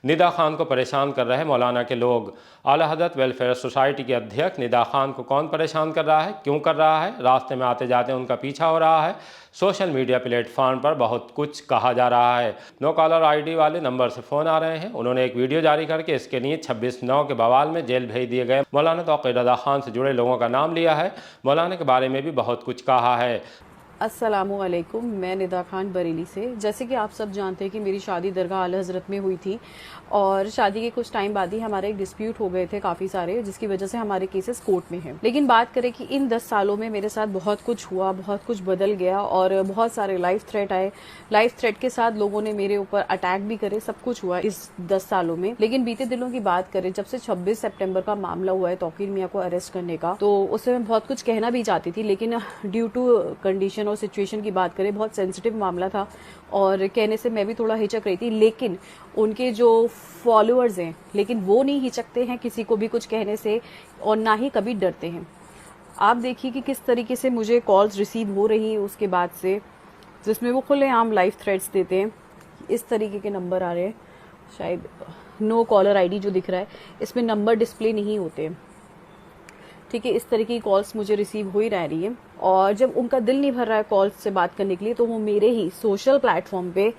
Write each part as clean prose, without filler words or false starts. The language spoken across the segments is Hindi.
निदा खान को परेशान कर रहे मौलाना के लोग। आला हज़रत वेलफेयर सोसाइटी के अध्यक्ष निदा खान को कौन परेशान कर रहा है, क्यों कर रहा है? रास्ते में आते जाते उनका पीछा हो रहा है। सोशल मीडिया प्लेटफॉर्म पर बहुत कुछ कहा जा रहा है। नो कॉलर आईडी वाले नंबर से फ़ोन आ रहे हैं। उन्होंने एक वीडियो जारी करके इसके लिए 26/9 के बवाल में जेल भेज दिए गए मौलाना तौक़ीर रज़ा खान से जुड़े लोगों का नाम लिया है। मौलाना के बारे में भी बहुत कुछ कहा है। अस्सलामुअलैकुम, मैं निदा खान बरेली से। जैसे कि आप सब जानते हैं कि मेरी शादी दरगाह आला हज़रत में हुई थी और शादी के कुछ टाइम बाद ही हमारे एक डिस्प्यूट हो गए थे काफ़ी सारे, जिसकी वजह से हमारे केसेस कोर्ट में हैं। लेकिन बात करें कि इन 10 सालों में मेरे साथ बहुत कुछ हुआ, बहुत कुछ बदल गया और बहुत सारे लाइफ थ्रेट आए। लाइफ थ्रेट के साथ लोगों ने मेरे ऊपर अटैक भी करे, सब कुछ हुआ इस 10 सालों में। लेकिन बीते दिनों की बात करें, जब से 26 सितंबर का मामला हुआ है तौकीर मियां को अरेस्ट करने का, तो उससे मैं बहुत कुछ कहना भी चाहती थी, लेकिन ड्यू टू कंडीशन और सिचुएशन की बात करें, बहुत सेंसिटिव मामला था और कहने से मैं भी थोड़ा हिचक रही थी। लेकिन उनके जो फॉलोअर्स हैं, लेकिन वो नहीं हिचकते हैं किसी को भी कुछ कहने से और ना ही कभी डरते हैं। आप देखिए कि किस तरीके से मुझे कॉल्स रिसीव हो रही हैं उसके बाद से, जिसमें वो खुलेआम लाइफ थ्रेट्स देते हैं। इस तरीके के नंबर आ रहे हैं, शायद नो कॉलर आईडी जो दिख रहा है इसमें नंबर डिस्प्ले नहीं होते, ठीक है। इस तरह की कॉल्स मुझे रिसीव हो ही रही है और जब उनका दिल नहीं भर रहा है कॉल्स से बात करने के लिए, तो वो मेरे ही सोशल प्लेटफॉर्म पे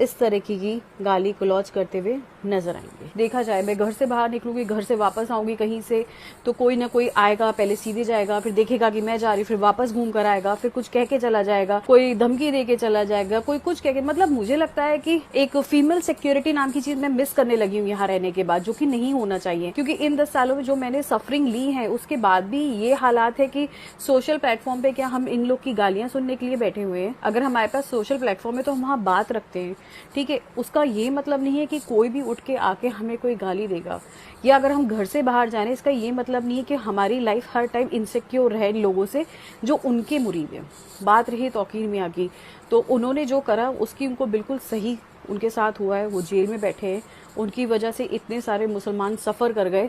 इस तरह की गाली गलौज करते हुए नजर आएंगे। देखा जाए, मैं घर से बाहर निकलूंगी, घर से वापस आऊंगी कहीं से, तो कोई ना कोई आएगा, पहले सीधे जाएगा, फिर देखेगा कि मैं जा रही, फिर वापस घूम कर आएगा, फिर कुछ कह के चला जाएगा, कोई धमकी दे के चला जाएगा, कोई कुछ कह के। मतलब मुझे लगता है कि एक फीमेल सिक्योरिटी नाम की चीज मैं मिस करने लगी हूँ यहाँ रहने के बाद, जो कि नहीं होना चाहिए। क्योंकि इन 10 सालों में जो मैंने सफरिंग ली है, उसके बाद भी ये हालात है कि सोशल प्लेटफॉर्म पे क्या हम इन लोग की गालियां सुनने के लिए बैठे हुए हैं? अगर हमारे पास सोशल प्लेटफॉर्म है तो हम वहाँ बात रखते हैं, ठीक है। उसका ये मतलब नहीं है कि कोई भी उठ के आके हमें कोई गाली देगा, या अगर हम घर से बाहर जाने, इसका ये मतलब नहीं है कि हमारी लाइफ हर टाइम इनसिक्योर रहे लोगों से जो उनके मुरीद हैं। बात रही तौकीर मियां की, तो उन्होंने जो करा उसकी उनको बिल्कुल सही उनके साथ हुआ है। वो जेल में बैठे हैं, उनकी वजह से इतने सारे मुसलमान सफ़र कर गए,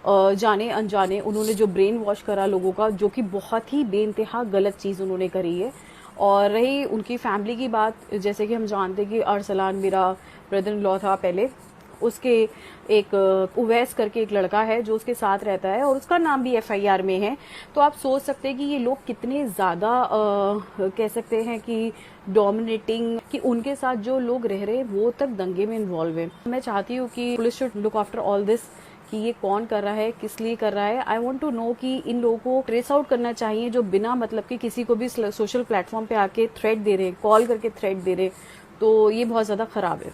जाने अनजाने। उन्होंने जो ब्रेन वॉश करा लोगों का, जो कि बहुत ही बेइंतहा गलत चीज़ उन्होंने करी है। और रही उनकी फैमिली की बात, जैसे कि हम जानते हैं कि अरसलान मेरा ब्रदर इन लॉ था पहले, उसके एक उवैस करके एक लड़का है जो उसके साथ रहता है और उसका नाम भी FIR में है। तो आप सोच सकते हैं कि ये लोग कितने ज़्यादा कह सकते हैं कि डोमिनेटिंग, कि उनके साथ जो लोग रह रहे हैं वो तक दंगे में इन्वॉल्व है। मैं चाहती हूँ कि police should look after all this, कि ये कौन कर रहा है, किस लिए कर रहा है। आई वांट टू नो कि इन लोगों को ट्रेस आउट करना चाहिए जो बिना मतलब कि किसी को भी सोशल प्लेटफॉर्म पे आके थ्रेट दे रहे हैं, कॉल करके थ्रेट दे रहे हैं। तो ये बहुत ज़्यादा ख़राब है।